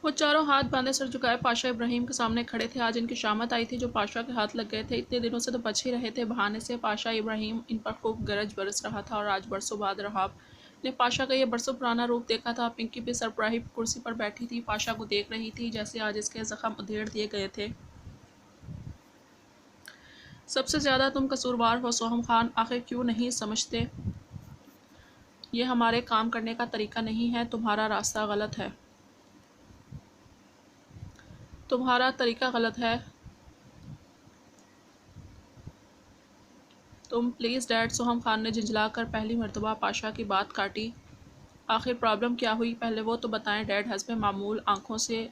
وہ چاروں ہاتھ باندھے سر جھکائے پاشا ابراہیم کے سامنے کھڑے تھے۔ آج ان کی شامت آئی تھی جو پاشا کے ہاتھ لگ گئے تھے۔ اتنے دنوں سے تو بچ ہی رہے تھے بہانے سے۔ پاشا ابراہیم ان پر خوب گرج برس رہا تھا اور آج برسوں بعد رہاب نے پاشا کا یہ برسوں پرانا روپ دیکھا تھا۔ پنکی بھی سربراہی کرسی پر بیٹھی تھی، پاشا کو دیکھ رہی تھی جیسے آج اس کے زخم ادھیڑ دیے گئے تھے۔ سب سے زیادہ تم قصوروار ہو سوہم خان، آخر کیوں نہیں سمجھتے؟ یہ ہمارے کام کرنے کا طریقہ نہیں ہے، تمہارا راستہ غلط ہے۔ تمہارا طریقہ غلط ہے۔ تم پلیز ڈیڈ، سوہم خان نے جھنجھلا کر پہلی مرتبہ پاشا کی بات کاٹی۔ آخر پرابلم کیا ہوئی پہلے وہ تو بتائیں۔ ڈیڈ حسب معمول آنکھوں سے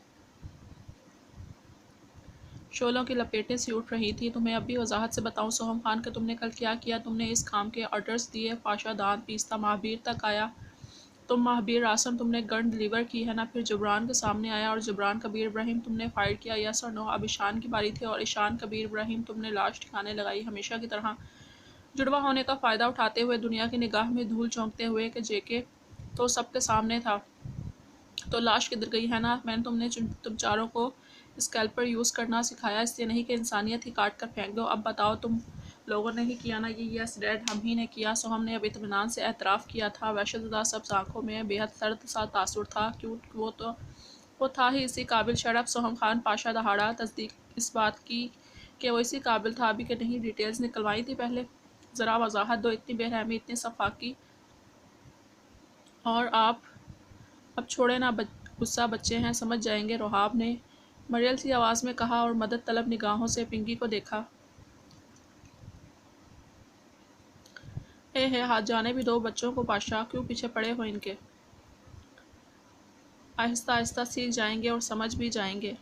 شعلوں کی لپیٹیں سی اٹھ رہی تھیں۔ تمہیں اب بھی وضاحت سے بتاؤں سوہم خان کہ تم نے کل کیا کیا؟ تم نے اس کام کے آرڈرز دیے۔ پاشا دانت پیستا مہابیر تک آیا۔ تم مہابیر راسن تم نے گن ڈلیور کی ہے نا؟ پھر جبران کے سامنے آیا اور جبران کبیر ابراہیم تم نے فائر کیا، یس اور نو؟ اب ایشان کی باری تھی اور ایشان کبیر ابراہیم تم نے لاش ٹھکانے لگائی، ہمیشہ کی طرح جڑواں ہونے کا فائدہ اٹھاتے ہوئے، دنیا کی نگاہ میں دھول جھونکتے ہوئے کہ جے کے تو سب کے سامنے تھا۔ تو لاش کدھر گئی ہے نا؟ میں نے تم چاروں کو اسکیلپر یوز کرنا سکھایا، اس لیے نہیں کہ انسانیت ہی کاٹ کر پھینک دو۔ اب بتاؤ تم لوگوں نے ہی کیا نا یہ؟ یس ڈیڈ، ہم ہی نے کیا۔ سوہم نے اب اطمینان سے اعتراف کیا تھا۔ وحشت زدہ سبز آنکھوں میں بے حد سرد سا تاثر تھا۔ کیوں وہ تھا ہی اسی قابل۔ شٹ اپ سوہم خان، پاشا دہاڑا۔ تصدیق اس بات کی کہ وہ اسی قابل تھا ابھی کہ نہیں ڈیٹیلز نکلوائی تھی پہلے؟ ذرا وضاحت دو، اتنی بے رحمی، اتنی صفاقی۔ اور آپ اب چھوڑے نا، غصہ بچے ہیں، سمجھ جائیں گے، رحاب نے مریل سی آواز میں کہا اور مدد طلب نگاہوں سے پنکی کو دیکھا۔ ہے ہاتھ جانے بھی دو بچوں کو پاشا، کیوں پیچھے پڑے ہو ان کے؟ آہستہ آہستہ سیکھ جائیں گے اور سمجھ بھی جائیں گے،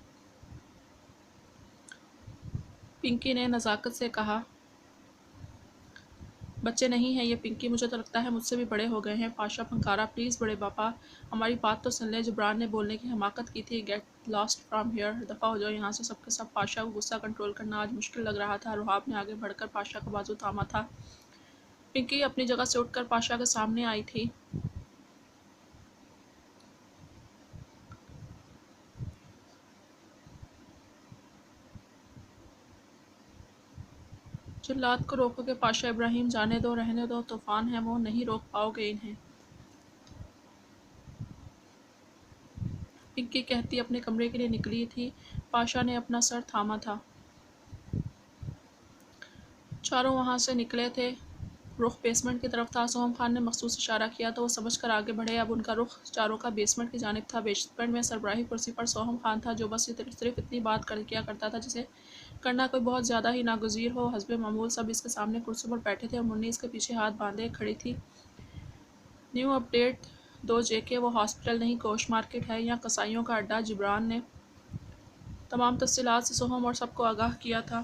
پنکی نے نزاکت سے کہا۔ بچے نہیں ہیں یہ پنکی، مجھے تو لگتا ہے مجھ سے بھی بڑے ہو گئے ہیں۔ پاشا پھنکارا۔ پلیز بڑے پاپا ہماری بات تو سن لیں۔ جبران نے بولنے کی حماقت کی تھی۔ گیٹ لاسٹ فرام ہیئر، دفعہ ہو جاؤ یہاں سے سب کے سب۔ پاشا کو غصہ کنٹرول کرنا آج مشکل لگ رہا تھا۔ رحاب نے آگے بڑھ کر پاشا کا بازو تھاما تھا۔ پنکی اپنی جگہ سے اٹھ کر پاشا کے سامنے آئی تھی۔ جلات کو روکو گے پاشا ابراہیم؟ جانے دو، رہنے دو، طوفان ہیں وہ، نہیں روک پاؤ گے انہیں، پنکی کہتی اپنے کمرے کے لیے نکلی تھی۔ پاشا نے اپنا سر تھاما تھا۔ چاروں وہاں سے نکلے تھے، رخ بیسمنٹ کی طرف تھا۔ سوہم خان نے مخصوص اشارہ کیا تو وہ سمجھ کر آگے بڑھے۔ اب ان کا رخ چاروں کا بیسمنٹ کی جانب تھا۔ بیسمنٹ میں سربراہی کرسی پر سوہم خان تھا جو بس صرف اتنی بات کیا کرتا تھا جسے کرنا کوئی بہت زیادہ ہی ناگزیر ہو۔ حسب معمول سب اس کے سامنے کرسی پر بیٹھے تھے اور منی اس کے پیچھے ہاتھ باندھے کھڑی تھی۔ نیو اپ ڈیٹ دو جے کے، وہ ہاسپٹل نہیں گوشت مارکیٹ ہے یا قصائیوں کا اڈہ؟ جبران نے تمام تفصیلات سے سوہم اور سب کو آگاہ کیا تھا۔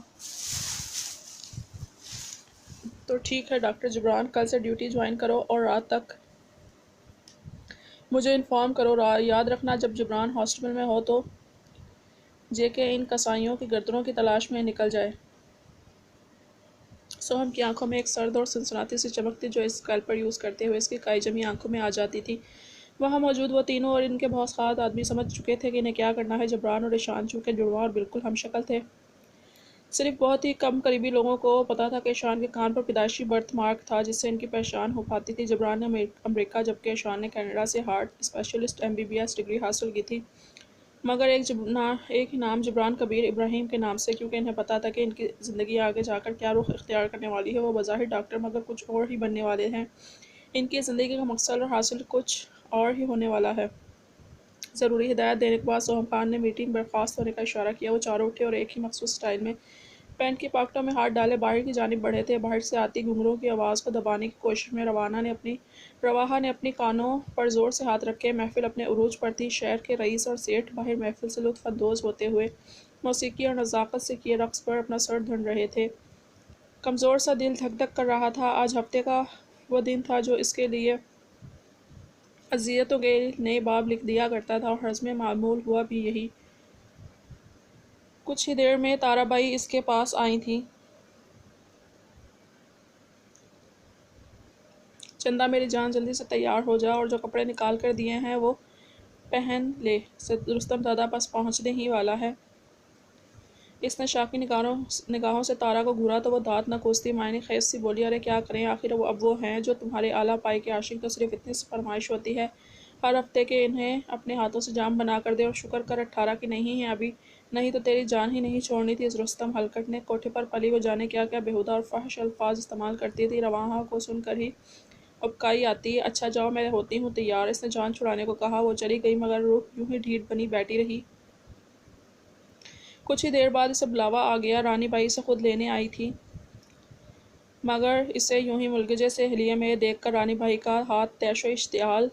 تو ٹھیک ہے ڈاکٹر جبران، کل سے ڈیوٹی جوائن کرو اور رات تک مجھے انفارم کرو۔ یاد رکھنا جب جبران ہاسپٹل میں ہو تو جے کے ان قصائیوں کی گردنوں کی تلاش میں نکل جائے۔ سوہم کی آنکھوں میں ایک سرد اور سنسناتی سی چمک تھی جو اس اسکیلپر یوز کرتے ہوئے اس کی کائی جمی آنکھوں میں آ جاتی تھی۔ وہاں موجود وہ تینوں اور ان کے بہت خاص آدمی سمجھ چکے تھے کہ انہیں کیا کرنا ہے۔ جبران اور ایشان چونکہ جڑواں اور بالکل ہم شکل تھے، صرف بہت ہی کم قریبی لوگوں کو پتہ تھا کہ ایشان کے کان پر پیدائشی برتھ مارک تھا جس سے ان کی پہچان ہو پاتی تھی۔ جبران نے امریکہ جبکہ ایشان نے کینیڈا سے ہارٹ اسپیشلسٹ MBBS ڈگری حاصل کی تھی، مگر ایک ہی نام جبران کبیر ابراہیم کے نام سے، کیونکہ انہیں پتہ تھا کہ ان کی زندگی آگے جا کر کیا رخ اختیار کرنے والی ہے۔ وہ بظاہر ڈاکٹر مگر کچھ اور ہی بننے والے ہیں۔ ان کی زندگی کا مقصد اور حاصل کچھ اور ہی ہونے والا ہے۔ ضروری ہدایت دینے کے بعد سوہم خان نے میٹنگ برخاست ہونے کا اشارہ کیا۔ وہ چاروں اٹھے اور ایک ہی مخصوص سٹائل میں پینٹ کی پاکٹوں میں ہاتھ ڈالے باہر کی جانب بڑھے تھے۔ باہر سے آتی گھنگرو کی آواز کو دبانے کی کوشش میں رواحہ نے اپنی کانوں پر زور سے ہاتھ رکھے۔ محفل اپنے عروج پر تھی۔ شہر کے رئیس اور سیٹھ باہر محفل سے لطف اندوز ہوتے ہوئے موسیقی اور نزاکت سے کیے رقص پر اپنا سر دھن رہے تھے۔ کمزور سا دل دھک دھک کر رہا تھا۔ آج ہفتے کا وہ دن تھا جو اس کے لیے اذیتوں کے نئے باب لکھ دیا کرتا تھا، اور حسب معمول ہوا بھی یہی۔ کچھ ہی دیر میں تارا بائی اس کے پاس آئی تھیں۔ چندا میری جان، جلدی سے تیار ہو جا، اور جو کپڑے نکال کر دیے ہیں وہ پہن لے، رستم دادا پاس پہنچنے ہی والا ہے۔ اس نے شاکی نگاہوں سے تارا کو گھورا تو وہ دانت نہ کوستی معنی خیز سی بولی، ارے کیا کریں، آخر اب وہ ہیں جو تمہارے اعلیٰ پائی کے عاشق، تو صرف اتنی سی فرمائش ہوتی ہے ہر ہفتے کہ انہیں اپنے ہاتھوں سے جام بنا کر دے، اور شکر کر 18 کی نہیں ہیں ابھی، نہیں تو تیری جان ہی نہیں چھوڑنی تھی۔ اس رستم ہلکٹ نے کوٹھے پر پلی وہ جانے کیا کیا بےہودہ اور فحش الفاظ استعمال کرتی تھی، رواحہ کو سن کر ہی ابکائی آتی۔ اچھا جاؤ، میں ہوتی ہوں تیار، اس نے جان چھڑانے کو کہا۔ وہ چلی گئی مگر روح یوں ہی ڈھیٹ بنی بیٹھی رہی۔ کچھ ہی دیر بعد اسے بلاوا آ گیا، رانی بائی اسے خود لینے آئی تھی، مگر اسے یوں ہی ملگجے سے حلیے میں دیکھ کر رانی بھائی کا ہاتھ طیش و اشتعال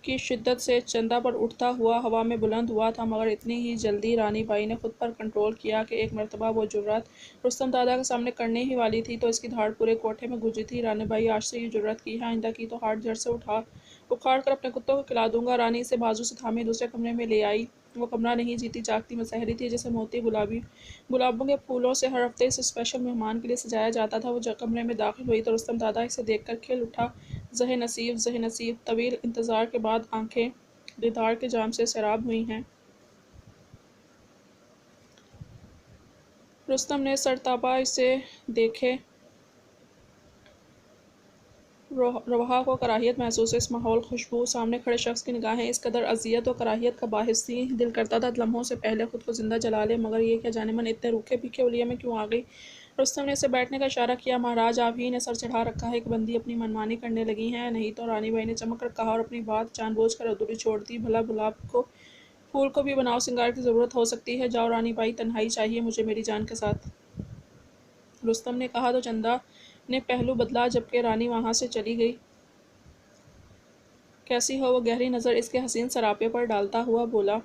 کی شدت سے چندہ پر اٹھتا ہوا ہوا میں بلند ہوا تھا، مگر اتنی ہی جلدی رانی بائی نے خود پر کنٹرول کیا کہ ایک مرتبہ وہ جرأت رستم دادا کے سامنے کرنے ہی والی تھی تو اس کی دھاڑ پورے کوٹھے میں گونجی تھی۔ رانی بائی، آج سے یہ جرأت کی ہے، آئندہ کی تو ہاٹ جڑ سے اکھاڑ کر اپنے کتوں کو کھلا دوں گا۔ رانی اسے بازو سے تھامے دوسرے کمرے میں لے آئی۔ وہ کمرہ نہیں، جیتی جاگتی مسحری تھی جسے موتی گلابوں کے پھولوں سے ہر ہفتے اس اسپیشل مہمان کے لیے سجایا جاتا تھا۔ وہ کمرے میں داخل ہوئی تو رستم دادا اسے دیکھ کر کھل اٹھا۔ زہ نصیب، طویل انتظار کے بعد آنکھیں دیدار کے جام سے سیراب ہوئی ہیں۔ رستم نے سرتاپا اسے دیکھے، رواحہ کو کراہیت محسوس ہوئی۔ اس ماحول، خوشبو، سامنے کھڑے شخص کی نگاہیں اس قدر اذیت و کراہیت کا باعث تھیں، دل کرتا تھا لمحوں سے پہلے خود کو زندہ جلا لے، مگر یہ کیا جانے من اتنے روکھے پھیکے حلیے میں کیوں آ گئی۔ رستم نے اسے بیٹھنے کا اشارہ کیا۔ مہاراج، آپ ہی نے سر چڑھا رکھا ہے کہ بندی اپنی منمانی کرنے لگی ہیں، نہیں تو؟ رانی بائی نے چمک کر کہا اور اپنی بات جان بوجھ کر ادھوری چھوڑ دی۔ بھلا گلاب کو پھول کو بھی بناؤ سنگار کی ضرورت ہو سکتی ہے، جاؤ رانی بائی، تنہائی چاہیے مجھے میری جان کے ساتھ، رستم نے کہا تو چندا نے پہلو بدلا، جبکہ رانی وہاں سے چلی گئی۔ کیسی ہو؟ وہ گہری نظر اس کے حسین سراپے پر ڈالتا ہوا بولا۔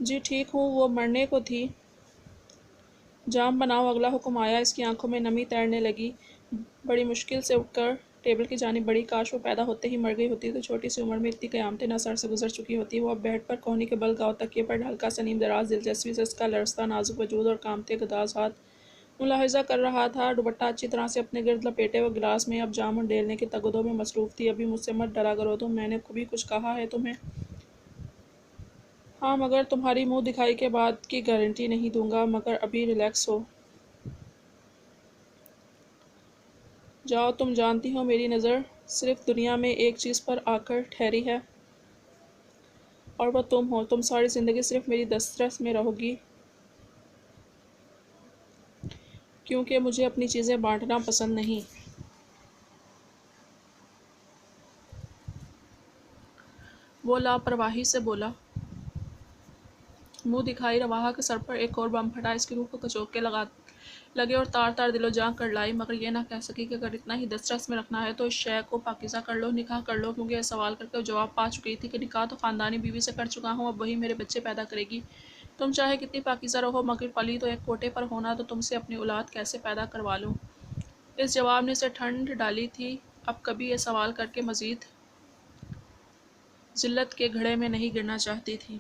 جی ٹھیک ہوں، وہ مرنے کو تھی، جام بناؤ، اگلا حکم آیا۔ اس کی آنکھوں میں نمی تیرنے لگی، بڑی مشکل سے اٹھ کر ٹیبل کی جانب بڑھی۔ کاش وہ پیدا ہوتے ہی مر گئی ہوتی تو چھوٹی سی عمر میں اتنی قیامتیں نہ سر سے گزر چکی ہوتی۔ وہ اب بیڈ پر کوہنی کے بل گاؤ تکیے پر ہلکا سا نیم دراز دلچسپی سے اس کا لرزتا نازک وجود اور کانپتے گداز ہاتھ ملاحظہ کر رہا تھا۔ دوپٹہ اچھی طرح سے اپنے گرد لپیٹے وہ گلاس میں اب جام ڈیلنے کی تگدو میں مصروف تھی۔ ابھی مجھ سے مت ڈرا کرو تم، میں نے کبھی کچھ کہا ہے تمہیں؟ ہاں، مگر تمہاری منہ دکھائی کے بعد کی گارنٹی نہیں دوں گا، مگر ابھی ریلیکس ہو جاؤ۔ تم جانتی ہو میری نظر صرف دنیا میں ایک چیز پر آ کر ٹھہری ہے، اور وہ تم ہو۔ تم ساری زندگی صرف میری دسترس میں رہو گی، کیونکہ مجھے اپنی چیزیں بانٹنا پسند نہیں۔ وہ لاپرواہی سے بولا۔ منہ دکھائی رواحہ کے سر پر ایک اور بم پھٹا، اس کی روح کو کچوکے لگے اور تار تار دل و جاں کر لائی، مگر یہ نہ کہہ سکی کہ اگر اتنا ہی دسترس میں رکھنا ہے تو اس شے کو پاکیزہ کر لو، نکاح کر لو، کیونکہ یہ سوال کر کے وہ جواب پا چکی تھی کہ نکاح تو خاندانی بیوی سے کر چکا ہوں، اب وہی میرے بچے پیدا کرے گی۔ تم چاہے کتنی پاکیزہ رہو، مگر پلی تو ایک کوٹے پر ہونا، تو تم سے اپنی اولاد کیسے پیدا کروا لوں؟ اس جواب نے اسے ٹھنڈ ڈالی تھی، اب کبھی یہ سوال کر کے مزید ذلت کے گھڑے میں نہیں گرنا چاہتی تھی۔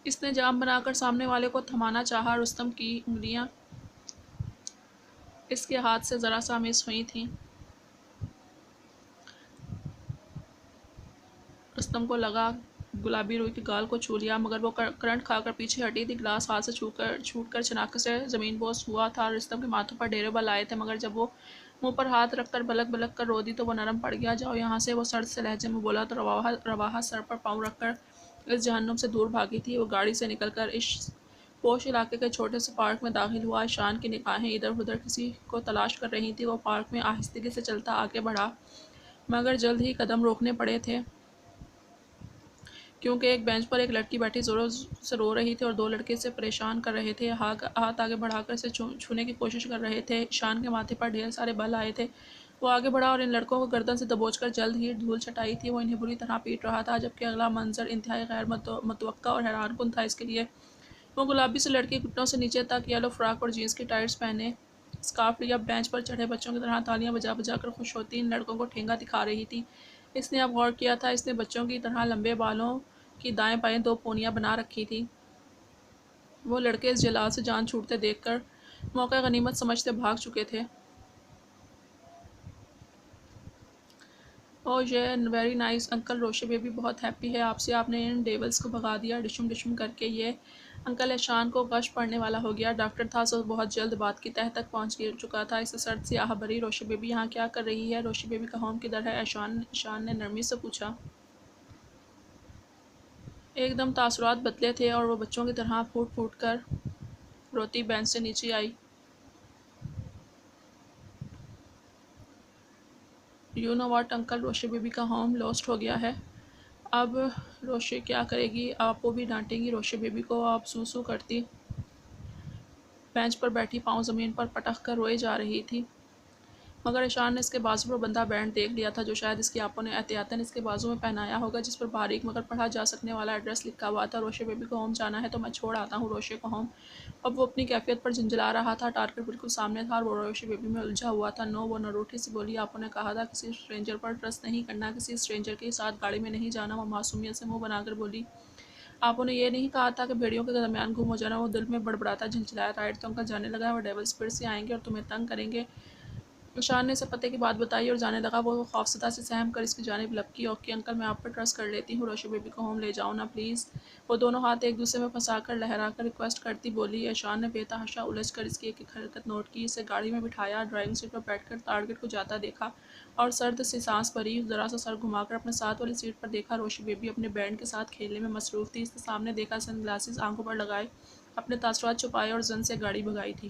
اس نے جام بنا کر سامنے والے کو تھمانا چاہا، رستم کی انگلیاں اس کے ہاتھ سے ذرا سا مس ہوئی تھیں۔ رستم کو لگا گلابی روئی کے گال کو چھو لیا، مگر وہ کرنٹ کھا کر پیچھے ہٹی تھی، گلاس ہاتھ سے چھوٹ کر چناکے سے زمین بوس ہوا تھا۔ رستم کے ماتھوں پر ڈھیروں بل آئے تھے، مگر جب وہ منہ پر ہاتھ رکھ کر بلک بلک کر رو دی تو وہ نرم پڑ گیا۔ جاؤ یہاں سے، وہ سرد سے لہجے میں بولا تو رواحہ سر پر پاؤں رکھ کر اس جہنم سے دور بھاگی تھی۔ وہ گاڑی سے نکل کر اس پوش علاقے کے چھوٹے سے پارک میں داخل ہوا۔ ایشان کی نگاہیں ادھر ادھر کسی کو تلاش کر رہی تھیں۔ وہ پارک میں آہستگی سے چلتا آگے بڑھا، مگر جلد ہی قدم روکنے پڑے تھے، کیونکہ ایک بینچ پر ایک لڑکی بیٹھی زوروں سے رو رہی تھی اور دو لڑکے اسے پریشان کر رہے تھے، ہاتھ آگے بڑھا کر اسے چھونے کی کوشش کر رہے تھے۔ ایشان کے ماتھے پر ڈھیر سارے بل آئے تھے۔ وہ آگے بڑھا اور ان لڑکوں کو گردن سے دبوچ کر جلد ہی دھول چٹائی تھی۔ وہ انہیں بری طرح پیٹ رہا تھا، جبکہ اگلا منظر انتہائی غیر متوقع اور حیران کن تھا اس کے لیے۔ وہ گلابی سی لڑکی گھٹنوں سے نیچے تک یلو فراک اور جینس کی ٹائٹس پہنے اسکارف لیے اب بینچ پر چڑھے بچوں کی طرح تالیاں بجا بجا کر خوش ہوتی ان لڑکوں کو ٹھینگا دکھا رہی تھی۔ اس نے اب غور کیا تھا، اس نے بچوں کی طرح لمبے بالوں کی دائیں بائیں دو پونیاں بنا رکھی تھیں۔ وہ لڑکے اس جلال سے جان چھوٹتے دیکھ کر موقع غنیمت سمجھتے بھاگ چکے تھے۔ او یہ ویری نائس انکل، روشے بیبی بہت ہیپی ہے آپ سے، آپ نے ان ڈیولز کو بھگا دیا ڈشم ڈشم کر کے۔ یہ انکل احشان کو غش پڑنے والا ہو گیا، ڈاکٹر تھا سو بہت جلد بات کی تہہ تک پہنچ چکا تھا۔ اسے سرد سی آہ بھری۔ روشے بیبی یہاں کیا کر رہی ہے؟ روشے بیبی کا ہوم کدھر ہے؟ احشان نے نرمی سے پوچھا۔ ایک دم تاثرات بدلے تھے اور وہ بچوں کی طرح پھوٹ پھوٹ کر روتی بینچ سے نیچے آئی۔ یو نو واٹ انکل، روشے بیبی کا ہوم لوسٹ ہو گیا ہے۔ اب روشے کیا کرے گی؟ آپ کو بھی ڈانٹے گی روشے بیبی کو؟ آپ سو سو کرتی بینچ پر بیٹھی پاؤں زمین پر پٹک کر روئے جا رہی تھی، مگر احشان نے اس کے بازو پر بندھا بینڈ دیکھ لیا تھا جو شاید اس کی آپوں نے احتیاطاً اس کے بازو میں پہنایا ہوگا، جس پر باریک مگر پڑھا جا سکنے والا ایڈریس لکھا ہوا تھا۔ روشے بیبی کو ہوم جانا ہے تو میں چھوڑ آتا ہوں روشے کو ہوم۔ اب وہ اپنی کیفیت پر جھنجھلا رہا تھا، ٹارگٹ بالکل سامنے تھا اور وہ روشے بیبی میں الجھا ہوا تھا۔ نو، وہ نروٹھی سی بولی، آپوں نے کہا تھا کسی اسٹرینجر پر ٹرسٹ نہیں کرنا، کسی اسٹرینجر کے ساتھ گاڑی میں نہیں جانا۔ وہ معصومیت سے منہ بنا کر بولی، آپوں نے یہ نہیں کہا تھا کہ بھیڑیوں کے درمیان گم ہو جانا؟ وہ دل میں بڑبڑاتا جھنجھلایا، رائٹ تو انکل جانے لگا ہے، وہ ڈیولز پھر سے آئیں گے اور تمہیں تنگ کریں گے۔ احشان نے اسے پتے کی بات بتائی اور جانے لگا۔ وہ خوفزدہ سے سہم کر اس کی جانب لپکی۔ اوکے انکل، میں آپ پر ٹرسٹ کر لیتی ہوں، روشے بیبی کو ہوم لے جاؤ نا پلیز۔ وہ دونوں ہاتھ ایک دوسرے میں پھنسا کر لہرا کر ریکویسٹ کرتی بولی۔ احشان نے بے تحاشا الجھ کر اس کی ایک ایک حرکت نوٹ کی، اسے گاڑی میں بٹھایا، ڈرائیونگ سیٹ پر بیٹھ کر ٹارگٹ کو جاتا دیکھا اور سرد سی سانس بھری، ذرا سا سر گھما کر اپنے ساتھ والی سیٹ پر دیکھا۔ روشے بیبی اپنے بینڈ کے ساتھ کھیلنے میں مصروف تھی، اسے سامنے دیکھا، سن گلاسز آنکھوں پر لگائے، اپنے تاثرات چھپائے اور زن سے گاڑی بھگائی تھی۔